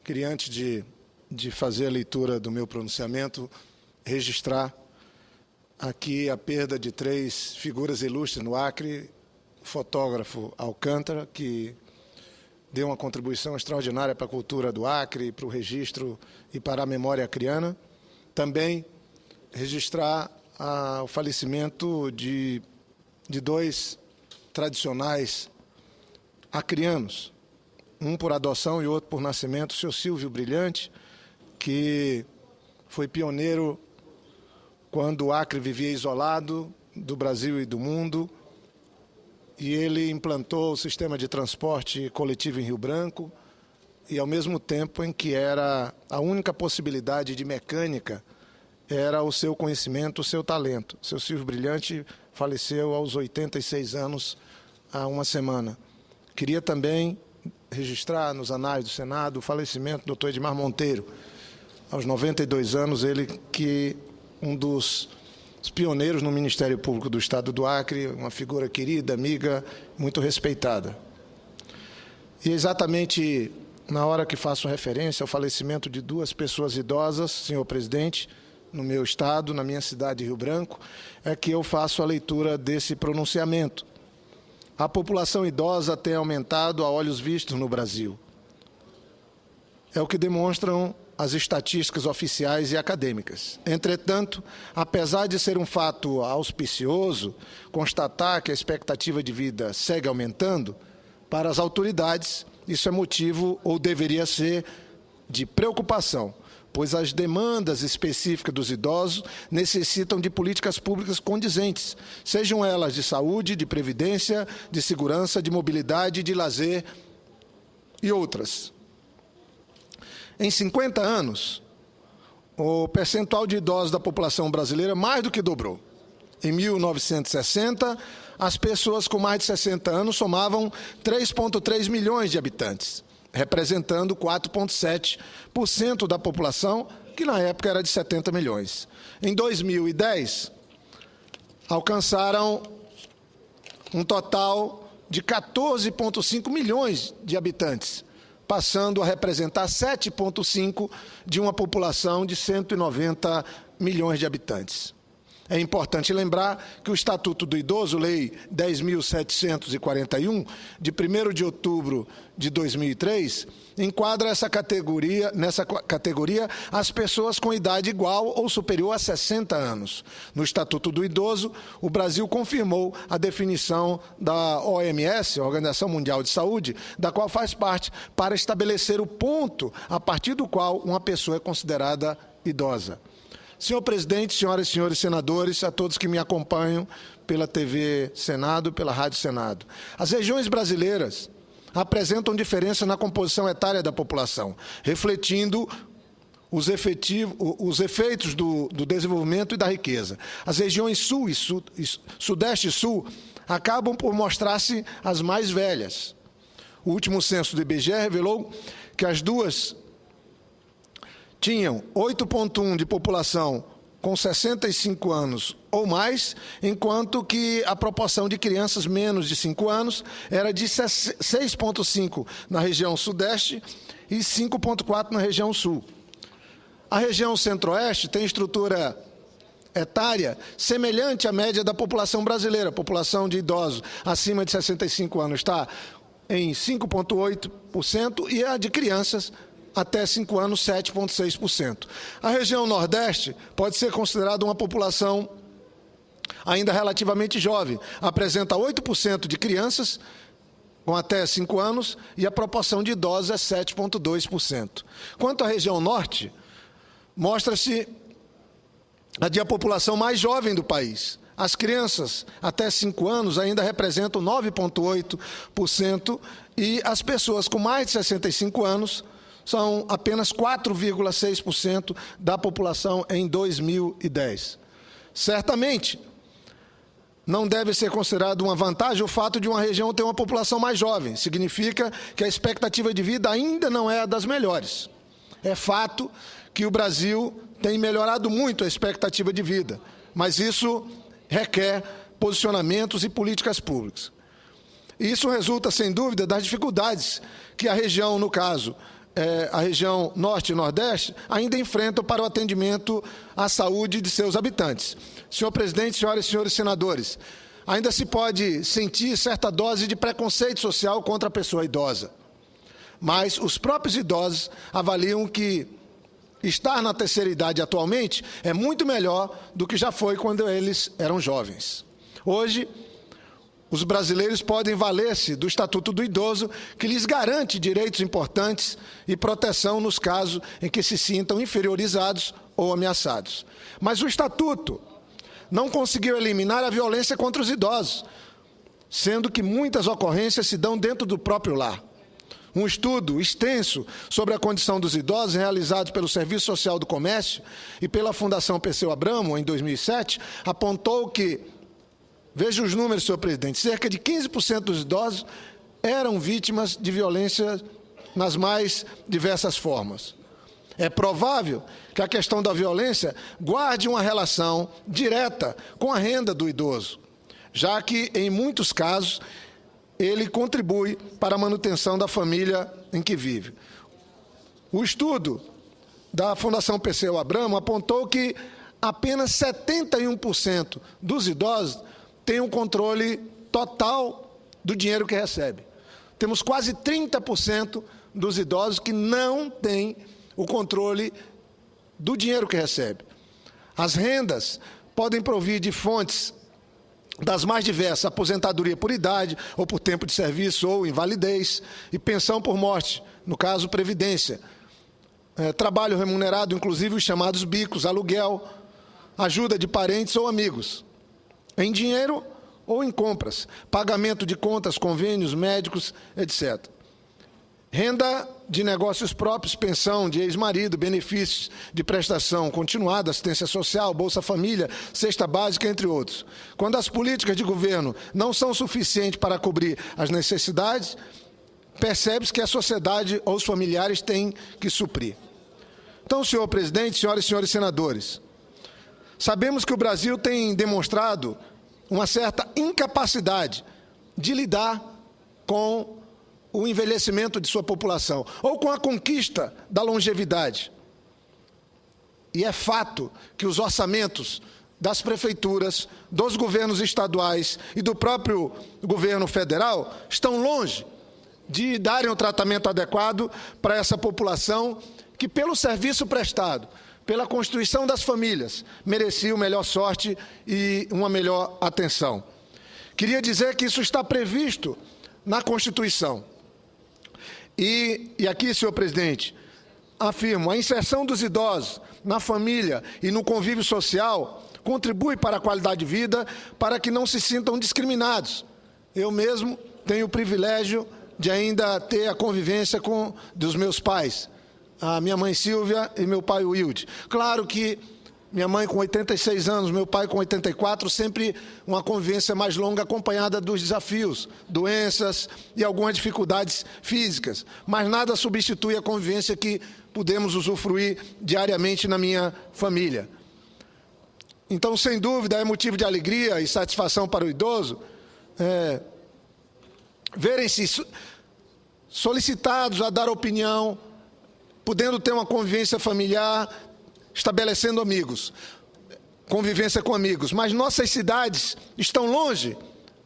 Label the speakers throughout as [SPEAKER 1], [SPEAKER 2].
[SPEAKER 1] Queria, antes de fazer a leitura do meu pronunciamento, registrar aqui a perda de 3 figuras ilustres no Acre: o fotógrafo Alcântara, que deu uma contribuição extraordinária para a cultura do Acre, para o registro e para a memória acriana. Também registrar o falecimento de 2 tradicionais acrianos, um por adoção e outro por nascimento, o seu Silvio Brilhante, que foi pioneiro quando o Acre vivia isolado do Brasil e do mundo, e ele implantou o sistema de transporte coletivo em Rio Branco, e ao mesmo tempo em que era a única possibilidade de mecânica, era o seu conhecimento, o seu talento. Seu Silvio Brilhante faleceu aos 86 anos, há uma semana. Queria também registrar nos anais do Senado o falecimento do Dr. Edmar Monteiro, aos 92 anos, ele que um dos pioneiros no Ministério Público do Estado do Acre, uma figura querida, amiga, muito respeitada. E exatamente na hora que faço referência ao falecimento de 2 pessoas idosas, senhor presidente, no meu estado, na minha cidade de Rio Branco, é que eu faço a leitura desse pronunciamento. A população idosa tem aumentado a olhos vistos no Brasil. É o que demonstram as estatísticas oficiais e acadêmicas. Entretanto, apesar de ser um fato auspicioso, constatar que a expectativa de vida segue aumentando, para as autoridades, isso é motivo, ou deveria ser, de preocupação, pois as demandas específicas dos idosos necessitam de políticas públicas condizentes, sejam elas de saúde, de previdência, de segurança, de mobilidade, de lazer e outras. Em 50 anos, o percentual de idosos da população brasileira mais do que dobrou. Em 1960, as pessoas com mais de 60 anos somavam 3,3 milhões de habitantes, representando 4,7% da população, que na época era de 70 milhões. Em 2010, alcançaram um total de 14,5 milhões de habitantes, passando a representar 7,5% de uma população de 190 milhões de habitantes. É importante lembrar que o Estatuto do Idoso, Lei 10.741, de 1º de outubro de 2003, enquadra nessa categoria as pessoas com idade igual ou superior a 60 anos. No Estatuto do Idoso, o Brasil confirmou a definição da OMS, a Organização Mundial de Saúde, da qual faz parte, para estabelecer o ponto a partir do qual uma pessoa é considerada idosa. Senhor presidente, senhoras e senhores senadores, a todos que me acompanham pela TV Senado e pela Rádio Senado. As regiões brasileiras apresentam diferença na composição etária da população, refletindo os efeitos do desenvolvimento e da riqueza. As regiões Sul e Sudeste e Sul acabam por mostrar-se as mais velhas. O último censo do IBGE revelou que as duas tinham 8,1% de população com 65 anos ou mais, enquanto que a proporção de crianças menos de 5 anos era de 6,5% na região Sudeste e 5,4% na região Sul. A região Centro-Oeste tem estrutura etária semelhante à média da população brasileira. A população de idosos acima de 65 anos está em 5,8% e a de crianças até 5 anos, 7,6%. A região Nordeste pode ser considerada uma população ainda relativamente jovem. Apresenta 8% de crianças com até 5 anos e a proporção de idosos é 7,2%. Quanto à região Norte, mostra-se a de a população mais jovem do país. As crianças até 5 anos ainda representam 9,8% e as pessoas com mais de 65 anos são apenas 4,6% da população em 2010. Certamente, não deve ser considerado uma vantagem o fato de uma região ter uma população mais jovem. Significa que a expectativa de vida ainda não é a das melhores. É fato que o Brasil tem melhorado muito a expectativa de vida, mas isso requer posicionamentos e políticas públicas. Isso resulta, sem dúvida, das dificuldades que a região, no caso, a região norte e nordeste ainda enfrentam para o atendimento à saúde de seus habitantes. Senhor presidente, senhoras e senhores senadores, ainda se pode sentir certa dose de preconceito social contra a pessoa idosa, mas os próprios idosos avaliam que estar na terceira idade atualmente é muito melhor do que já foi quando eles eram jovens. Hoje, os brasileiros podem valer-se do Estatuto do Idoso, que lhes garante direitos importantes e proteção nos casos em que se sintam inferiorizados ou ameaçados. Mas o Estatuto não conseguiu eliminar a violência contra os idosos, sendo que muitas ocorrências se dão dentro do próprio lar. Um estudo extenso sobre a condição dos idosos, realizado pelo Serviço Social do Comércio e pela Fundação Perseu Abramo, em 2007, apontou que, veja os números, senhor presidente, cerca de 15% dos idosos eram vítimas de violência nas mais diversas formas. É provável que a questão da violência guarde uma relação direta com a renda do idoso, já que, em muitos casos, ele contribui para a manutenção da família em que vive. O estudo da Fundação Perseu Abramo apontou que apenas 71% dos idosos têm um controle total do dinheiro que recebe. Temos quase 30% dos idosos que não têm o controle do dinheiro que recebe. As rendas podem provir de fontes das mais diversas: aposentadoria por idade, ou por tempo de serviço, ou invalidez, e pensão por morte, no caso, previdência. Trabalho remunerado, inclusive os chamados bicos, aluguel, ajuda de parentes ou amigos, em dinheiro ou em compras, pagamento de contas, convênios médicos, etc. Renda de negócios próprios, pensão de ex-marido, benefícios de prestação continuada, assistência social, Bolsa Família, cesta básica, entre outros. Quando as políticas de governo não são suficientes para cobrir as necessidades, percebe-se que a sociedade ou os familiares têm que suprir. Então, senhor presidente, senhoras e senhores senadores, sabemos que o Brasil tem demonstrado uma certa incapacidade de lidar com o envelhecimento de sua população, ou com a conquista da longevidade. E é fato que os orçamentos das prefeituras, dos governos estaduais e do próprio governo federal estão longe de darem o tratamento adequado para essa população que, pelo serviço prestado, pela constituição das famílias, merecia uma melhor sorte e uma melhor atenção. Queria dizer que isso está previsto na Constituição. E aqui, senhor presidente, afirmo, a inserção dos idosos na família e no convívio social contribui para a qualidade de vida, para que não se sintam discriminados. Eu mesmo tenho o privilégio de ainda ter a convivência dos meus pais, a minha mãe Silvia e meu pai Wilde. Claro que minha mãe com 86 anos, meu pai com 84, sempre uma convivência mais longa acompanhada dos desafios, doenças e algumas dificuldades físicas. Mas nada substitui a convivência que podemos usufruir diariamente na minha família. Então, sem dúvida, é motivo de alegria e satisfação para o idoso verem-se solicitados a dar opinião, podendo ter uma convivência familiar, estabelecendo amigos, convivência com amigos. Mas nossas cidades estão longe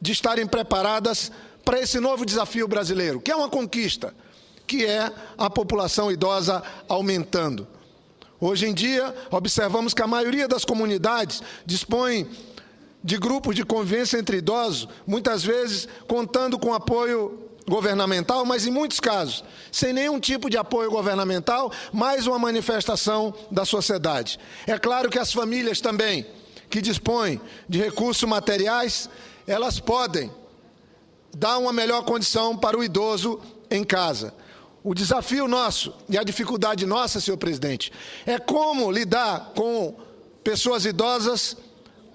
[SPEAKER 1] de estarem preparadas para esse novo desafio brasileiro, que é uma conquista, que é a população idosa aumentando. Hoje em dia, observamos que a maioria das comunidades dispõe de grupos de convivência entre idosos, muitas vezes contando com apoio governamental, mas em muitos casos, sem nenhum tipo de apoio governamental, mais uma manifestação da sociedade. É claro que as famílias também, que dispõem de recursos materiais, elas podem dar uma melhor condição para o idoso em casa. O desafio nosso e a dificuldade nossa, senhor presidente, é como lidar com pessoas idosas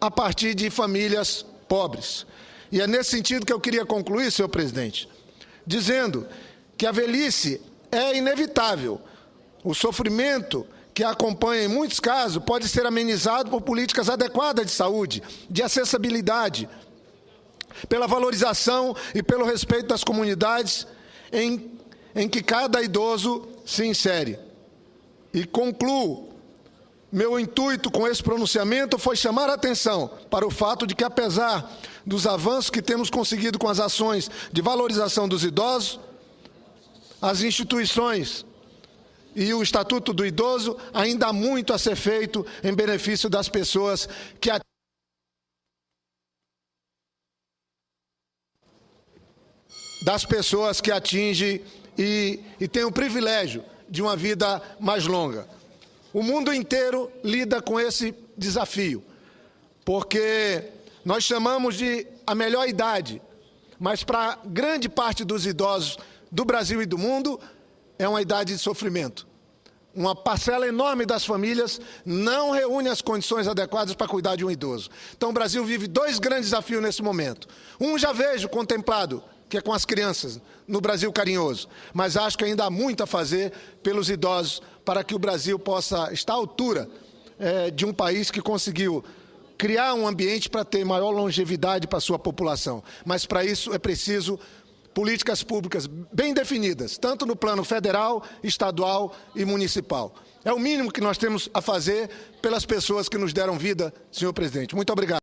[SPEAKER 1] a partir de famílias pobres. E é nesse sentido que eu queria concluir, senhor presidente, dizendo que a velhice é inevitável. O sofrimento que a acompanha em muitos casos pode ser amenizado por políticas adequadas de saúde, de acessibilidade, pela valorização e pelo respeito das comunidades em que cada idoso se insere. E concluo. Meu intuito com esse pronunciamento foi chamar a atenção para o fato de que, apesar dos avanços que temos conseguido com as ações de valorização dos idosos, as instituições e o Estatuto do Idoso, ainda há muito a ser feito em benefício das pessoas que atingem e têm o privilégio de uma vida mais longa. O mundo inteiro lida com esse desafio, porque nós chamamos de a melhor idade, mas para grande parte dos idosos do Brasil e do mundo é uma idade de sofrimento. Uma parcela enorme das famílias não reúne as condições adequadas para cuidar de um idoso. Então o Brasil vive dois grandes desafios nesse momento. Um já vejo contemplado, que é com as crianças, no Brasil carinhoso. Mas acho que ainda há muito a fazer pelos idosos para que o Brasil possa estar à altura de um país que conseguiu criar um ambiente para ter maior longevidade para a sua população. Mas para isso é preciso políticas públicas bem definidas, tanto no plano federal, estadual e municipal. É o mínimo que nós temos a fazer pelas pessoas que nos deram vida, senhor presidente. Muito obrigado.